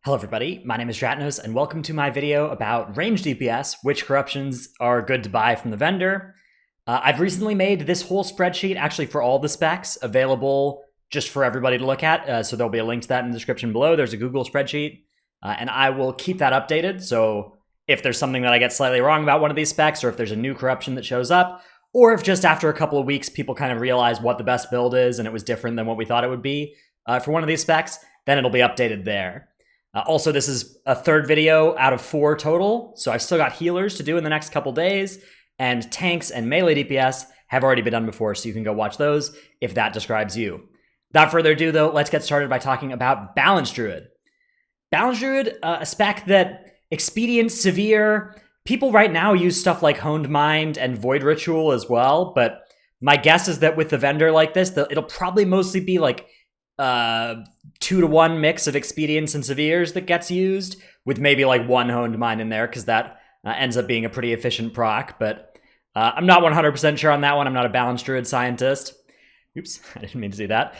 Hello everybody, my name is Dratnos and welcome to my video about Ranged DPS, which corruptions are good to buy from the vendor. I've recently made this whole spreadsheet actually for all the specs available just for everybody to look at, so there'll be a link to that in the description below. There's a Google spreadsheet, and I will keep that updated, so if there's something that I get slightly wrong about one of these specs, or if there's a new corruption that shows up, or if just after a couple of weeks people kind of realize what the best build is and it was different than what we thought it would be for one of these specs, then it'll be updated there. Also, this is a third video out of 4 total, so I've still got healers to do in the next couple days, and tanks and melee DPS have already been done before, so you can go watch those if that describes you. Without further ado, though, let's get started by talking about Balanced Druid. Balanced Druid, a spec that expedient, severe. People right now use stuff like Honed Mind and Void Ritual as well, but my guess is that with the vendor like this, it'll probably mostly be like 2-to-1 mix of expedients and severes that gets used, with maybe like 1 Honed Mind in there, because that ends up being a pretty efficient proc, but I'm not 100% sure on that one. I'm not a Balanced Druid scientist. Oops, I didn't mean to do that.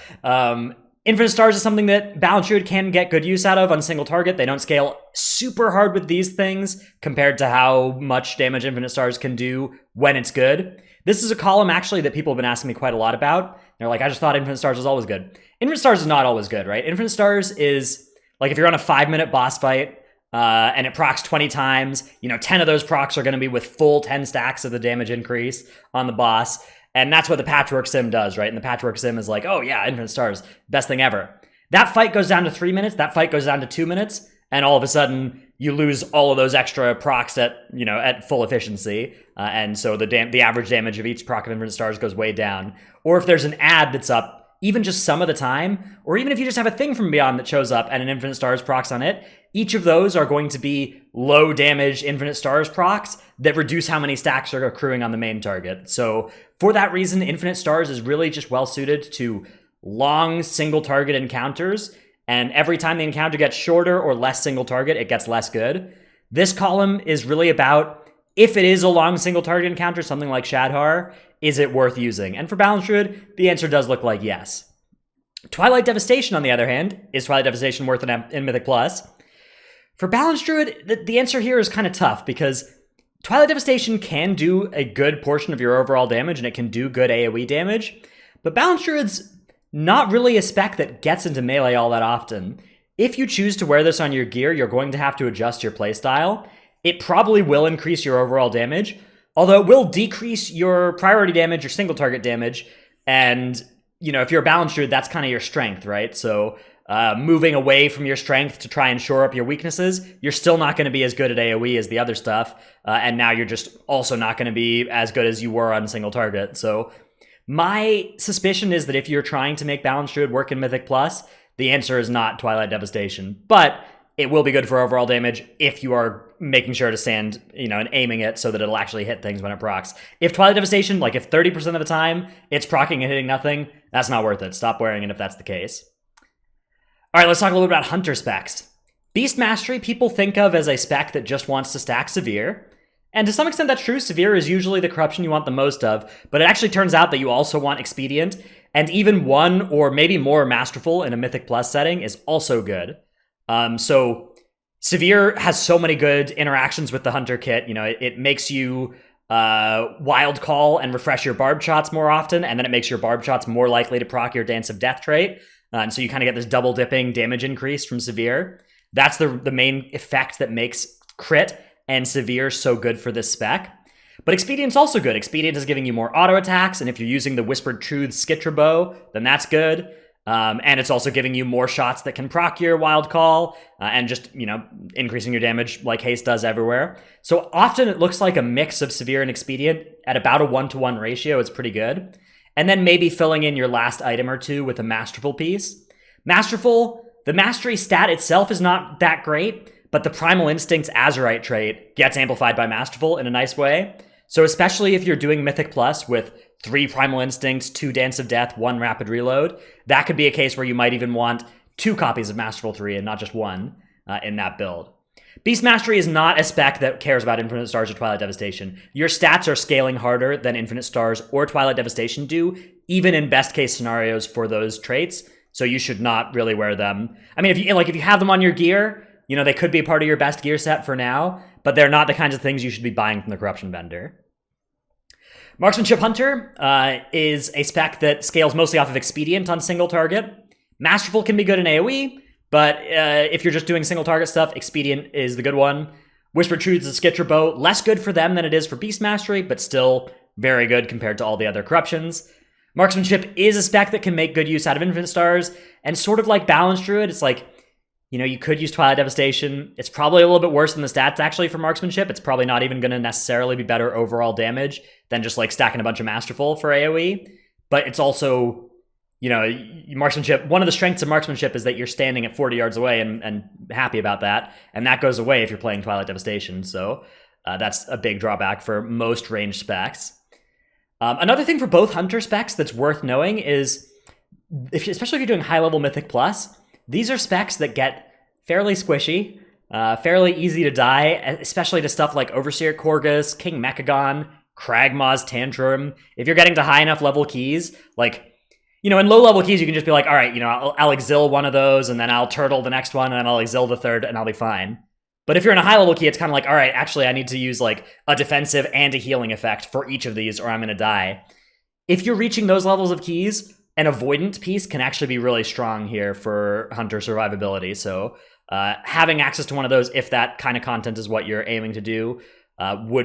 Inference Stars is something that Balanced Druid can get good use out of on single target. They don't scale super hard with these things compared to how much damage Infinite Stars can do when it's good. This is a column actually that people have been asking me quite a lot about. They're like, I just thought Infinite Stars was always good. Infinite Stars is not always good, right? Infinite Stars is like if you're on a 5-minute boss fight and it procs 20 times, 10 of those procs are going to be with full 10 stacks of the damage increase on the boss. And that's what the Patchwork Sim does, right? And the Patchwork Sim is like, oh yeah, Infinite Stars, best thing ever. That fight goes down to 3 minutes, that fight goes down to 2 minutes, and all of a sudden you lose all of those extra procs at full efficiency, and so the average damage of each proc of Infinite Stars goes way down. Or if there's an ad that's up, even just some of the time, or even if you just have a thing from beyond that shows up and an Infinite Stars procs on it, each of those are going to be low damage Infinite Stars procs that reduce how many stacks are accruing on the main target. So for that reason, Infinite Stars is really just well suited to long single target encounters, and every time the encounter gets shorter or less single target, it gets less good. This column is really about, if it is a long single target encounter, something like Shadhar, is it worth using? And for Balanced Druid, the answer does look like yes. Twilight Devastation, on the other hand, is Twilight Devastation worth it in Mythic Plus? For Balanced Druid, the answer here is kind of tough, because Twilight Devastation can do a good portion of your overall damage, and it can do good AoE damage, but Balanced Druid's not really a spec that gets into melee all that often. If you choose to wear this on your gear, you're going to have to adjust your playstyle. It probably will increase your overall damage, although it will decrease your priority damage, your single target damage, and, if you're a Balanced Druid, that's kind of your strength, right? So moving away from your strength to try and shore up your weaknesses, you're still not going to be as good at AoE as the other stuff, and now you're just also not going to be as good as you were on single target. So my suspicion is that if you're trying to make Balanced Druid work in Mythic Plus, the answer is not Twilight Devastation, but it will be good for overall damage if you are making sure to stand, and aiming it so that it'll actually hit things when it procs. If Twilight Devastation, like if 30% of the time it's proccing and hitting nothing, that's not worth it. Stop wearing it if that's the case. All right, let's talk a little bit about Hunter specs. Beast Mastery people think of as a spec that just wants to stack Severe. And to some extent that's true. Severe is usually the corruption you want the most of, but it actually turns out that you also want Expedient, and even one or maybe more Masterful in a Mythic Plus setting is also good. So Severe has so many good interactions with the Hunter kit. It makes you wild call and refresh your barb shots more often, and then it makes your barb shots more likely to proc your Dance of Death trait. And so you kind of get this double dipping damage increase from Severe. That's the main effect that makes crit and Severe so good for this spec. But Expedient's also good. Expedient is giving you more auto attacks, and if you're using the Whispered Truth Skitra bow, then that's good. And it's also giving you more shots that can proc your wild call, and just, increasing your damage like haste does everywhere. So often it looks like a mix of Severe and Expedient at about a 1-to-1 ratio. It's pretty good. And then maybe filling in your last item or two with a Masterful piece. Masterful, the Mastery stat itself is not that great, but the Primal Instincts Azurite trait gets amplified by Masterful in a nice way. So especially if you're doing Mythic Plus with 3 Primal Instincts, 2 Dance of Death, 1 Rapid Reload, that could be a case where you might even want 2 copies of Masterful 3 and not just 1 in that build. Beast Mastery is not a spec that cares about Infinite Stars or Twilight Devastation. Your stats are scaling harder than Infinite Stars or Twilight Devastation do, even in best case scenarios for those traits. So you should not really wear them. I mean, if you have them on your gear, You know, they could be part of your best gear set for now, but they're not the kinds of things you should be buying from the corruption vendor. Marksmanship Hunter is a spec that scales mostly off of Expedient on single target. Masterful can be good in AoE, but if you're just doing single target stuff, Expedient is the good one. Whispered Truth is a Skitcher Bow. Less good for them than it is for Beast Mastery, but still very good compared to all the other corruptions. Marksmanship is a spec that can make good use out of Inference Stars, and sort of like Balanced Druid, it's like, you know, you could use Twilight Devastation. It's probably a little bit worse than the stats, actually, for Marksmanship. It's probably not even going to necessarily be better overall damage than just, like, stacking a bunch of Masterful for AoE. But it's also, you know, Marksmanship, one of the strengths of Marksmanship is that you're standing at 40 yards away and happy about that. And that goes away if you're playing Twilight Devastation. So that's a big drawback for most ranged specs. Another thing for both Hunter specs that's worth knowing is, especially if you're doing high-level Mythic Plus, these are specs that get fairly squishy, fairly easy to die, especially to stuff like Overseer Korgus, King Mechagon, Kragmaw's Tantrum. If you're getting to high enough level keys, like, you know, in low level keys, you can just be like, all right, you know, I'll exil one of those, and then I'll turtle the next one, and then I'll exil the third, and I'll be fine. But if you're in a high level key, it's kind of like, all right, actually, I need to use like a defensive and a healing effect for each of these, or I'm going to die. If you're reaching those levels of keys, an avoidant piece can actually be really strong here for Hunter survivability. So having access to one of those, if that kind of content is what you're aiming to do,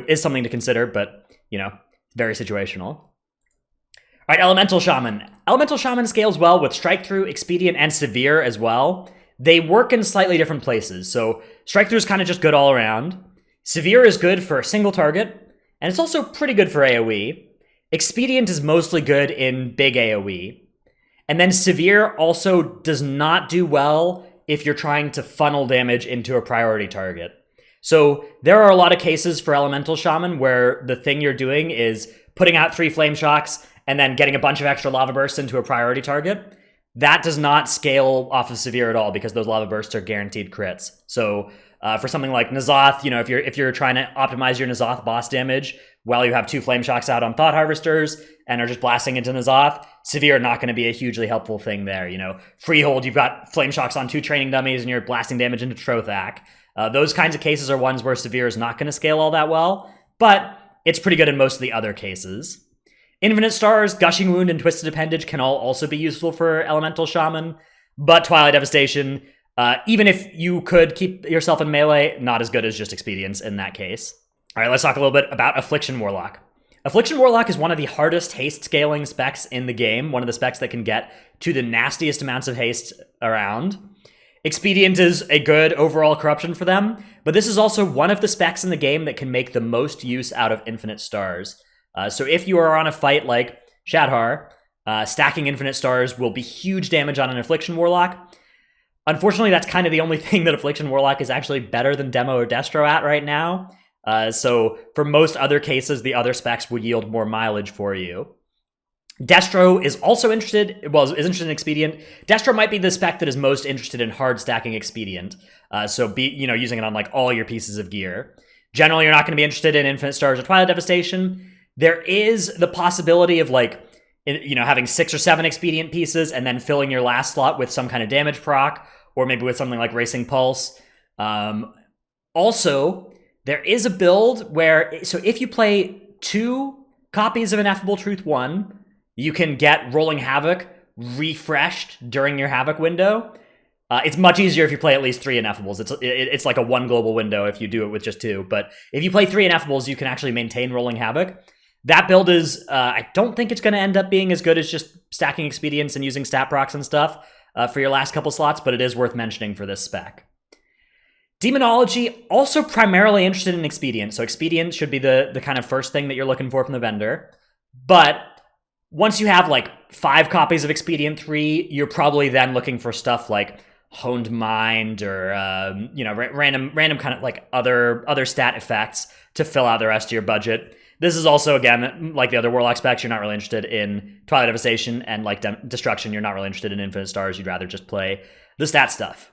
is something to consider, but, you know, very situational. All right, Elemental Shaman. Elemental Shaman scales well with Strike Through, Expedient, and Severe as well. They work in slightly different places. So Strike Through is kind of just good all around. Severe is good for a single target, and it's also pretty good for AoE. Expedient is mostly good in big AoE. And then Severe also does not do well if you're trying to funnel damage into a priority target. So there are a lot of cases for Elemental Shaman where the thing you're doing is putting out 3 Flame Shocks and then getting a bunch of extra Lava Bursts into a priority target. That does not scale off of Severe at all because those Lava Bursts are guaranteed crits. So for something like N'Zoth, you know, if you're trying to optimize your N'Zoth boss damage while you have 2 Flame Shocks out on Thought Harvesters and are just blasting into N'Zoth, Severe not going to be a hugely helpful thing there. You know, Freehold, you've got Flame Shocks on 2 training dummies and you're blasting damage into Trothak. Those kinds of cases are ones where Severe is not going to scale all that well, but it's pretty good in most of the other cases. Infinite Stars, Gushing Wound, and Twisted Appendage can all also be useful for Elemental Shaman, but Twilight Devastation, even if you could keep yourself in melee, not as good as just Expedience in that case. All right, let's talk a little bit about Affliction Warlock. Affliction Warlock is one of the hardest haste scaling specs in the game, one of the specs that can get to the nastiest amounts of haste around. Expedient is a good overall corruption for them, but this is also one of the specs in the game that can make the most use out of Infinite Stars. So if you are on a fight like Shadhar, stacking Infinite Stars will be huge damage on an Affliction Warlock. Unfortunately, that's kind of the only thing that Affliction Warlock is actually better than Demo or Destro at right now. So for most other cases, the other specs will yield more mileage for you. Destro is also interested in Expedient. Destro might be the spec that is most interested in hard stacking Expedient. So using it on like all your pieces of gear. Generally, you're not going to be interested in Infinite Stars or Twilight Devastation. There is the possibility of having 6 or 7 Expedient pieces and then filling your last slot with some kind of damage proc, or maybe with something like Racing Pulse. Also, there is a build where, so if you play 2 copies of Ineffable Truth 1, you can get Rolling Havoc refreshed during your Havoc window. It's much easier if you play at least 3 Ineffables. It's like a 1 global window if you do it with just 2. But if you play 3 Ineffables, you can actually maintain Rolling Havoc. That build is, I don't think it's going to end up being as good as just stacking Expedients and using stat procs and stuff for your last couple slots, but it is worth mentioning for this spec. Demonology, also primarily interested in Expedient. So Expedient should be the kind of first thing that you're looking for from the vendor. But once you have like 5 copies of Expedient 3, you're probably then looking for stuff like Honed Mind or random kind of like other stat effects to fill out the rest of your budget. This is also, again, like the other Warlock specs, you're not really interested in Twilight Devastation, and like Destruction, you're not really interested in Infinite Stars. You'd rather just play the stat stuff.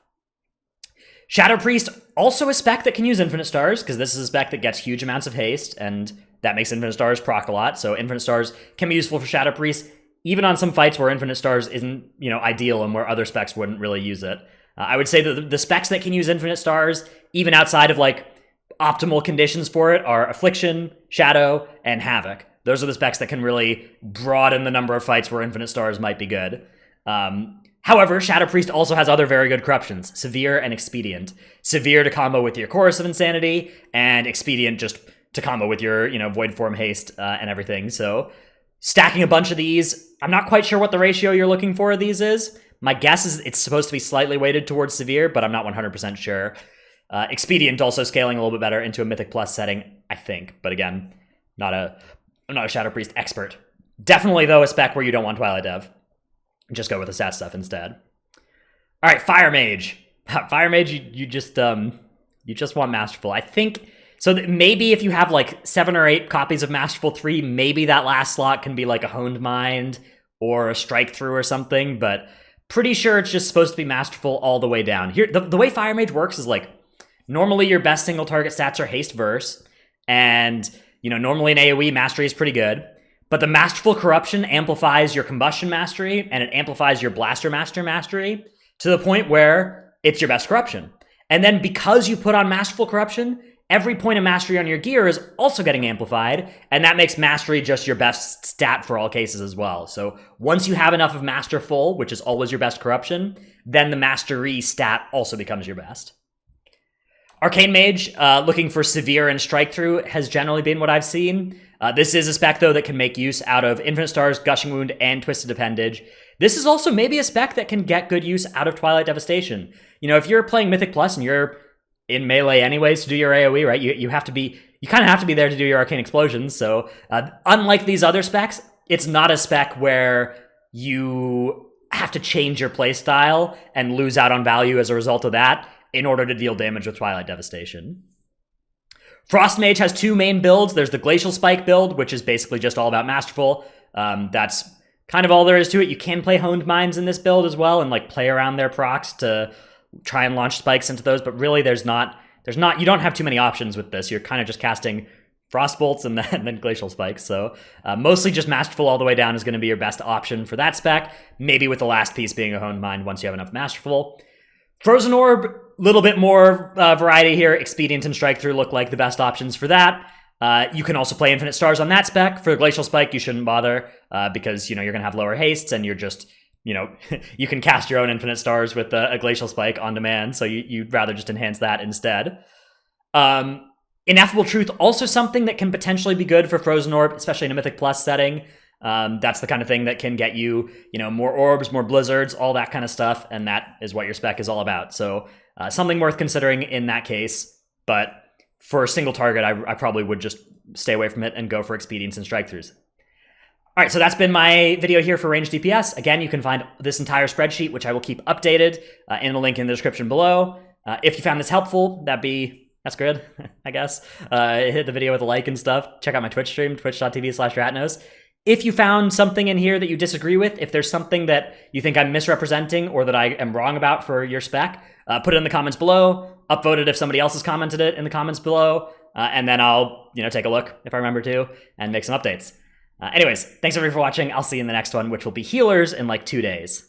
Shadow Priest, also a spec that can use Infinite Stars, because this is a spec that gets huge amounts of haste, and that makes Infinite Stars proc a lot. So Infinite Stars can be useful for Shadow Priest, even on some fights where Infinite Stars isn't, ideal and where other specs wouldn't really use it. I would say that the specs that can use Infinite Stars, even outside of like optimal conditions for it, are Affliction, Shadow, and Havoc. Those are the specs that can really broaden the number of fights where Infinite Stars might be good. However, Shadow Priest also has other very good corruptions, Severe and Expedient. Severe to combo with your Chorus of Insanity, and Expedient just to combo with your, Void Form Haste and everything. So stacking a bunch of these, I'm not quite sure what the ratio you're looking for of these is. My guess is it's supposed to be slightly weighted towards Severe, but I'm not 100% sure. Expedient also scaling a little bit better into a Mythic Plus setting, I think. But again, I'm not a Shadow Priest expert. Definitely, though, a spec where you don't want Twilight Dev. Just go with the stat stuff instead. All right, Fire Mage. Fire Mage, you just want Masterful. I think so. Maybe if you have like 7 or 8 copies of Masterful 3, maybe that last slot can be like a Honed Mind or a Strike Through or something. But pretty sure it's just supposed to be Masterful all the way down. Here, the way Fire Mage works is like normally your best single target stats are Haste Verse, and normally in AoE Mastery is pretty good. But the Masterful Corruption amplifies your Combustion Mastery, and it amplifies your Blaster Mastery to the point where it's your best Corruption. And then because you put on Masterful Corruption, every point of Mastery on your gear is also getting amplified, and that makes Mastery just your best stat for all cases as well. So once you have enough of Masterful, which is always your best Corruption, then the Mastery stat also becomes your best. Arcane Mage, looking for Severe and Strike Through has generally been what I've seen. This is a spec, though, that can make use out of Infinite Stars, Gushing Wound, and Twisted Appendage. This is also maybe a spec that can get good use out of Twilight Devastation. If you're playing Mythic Plus and you're in melee anyways to do your AoE, right? You kind of have to be there to do your Arcane Explosions. So unlike these other specs, it's not a spec where you have to change your playstyle and lose out on value as a result of that in order to deal damage with Twilight Devastation. Frost Mage has 2 main builds. There's the Glacial Spike build, which is basically just all about Masterful. That's kind of all there is to it. You can play Honed Minds in this build as well and like play around their procs to try and launch spikes into those, but really you don't have too many options with this. You're kind of just casting Frost Bolts and then Glacial Spikes. So mostly just Masterful all the way down is going to be your best option for that spec, maybe with the last piece being a Honed Mind once you have enough Masterful. Frozen Orb, little bit more variety here. Expedient and Strike Through look like the best options for that. You can also play Infinite Stars on that spec. For Glacial Spike, you shouldn't bother because, you're going to have lower hastes and you're just, you can cast your own Infinite Stars with a Glacial Spike on demand, so you'd rather just enhance that instead. Ineffable Truth, also something that can potentially be good for Frozen Orb, especially in a Mythic Plus setting. That's the kind of thing that can get you, more orbs, more blizzards, all that kind of stuff, and that is what your spec is all about. So something worth considering in that case, but for a single target, I probably would just stay away from it and go for Expedients and Strike Throughs. All right, so that's been my video here for Ranged DPS. Again, you can find this entire spreadsheet, which I will keep updated, in the link in the description below. If you found this helpful, that's good, I guess. Hit the video with a like and stuff. Check out my Twitch stream, twitch.tv/ratnose. If you found something in here that you disagree with, if there's something that you think I'm misrepresenting or that I am wrong about for your spec, put it in the comments below, upvote it if somebody else has commented it in the comments below, and then I'll, take a look if I remember to and make some updates. Anyways, thanks everybody for watching. I'll see you in the next one, which will be healers in like 2 days.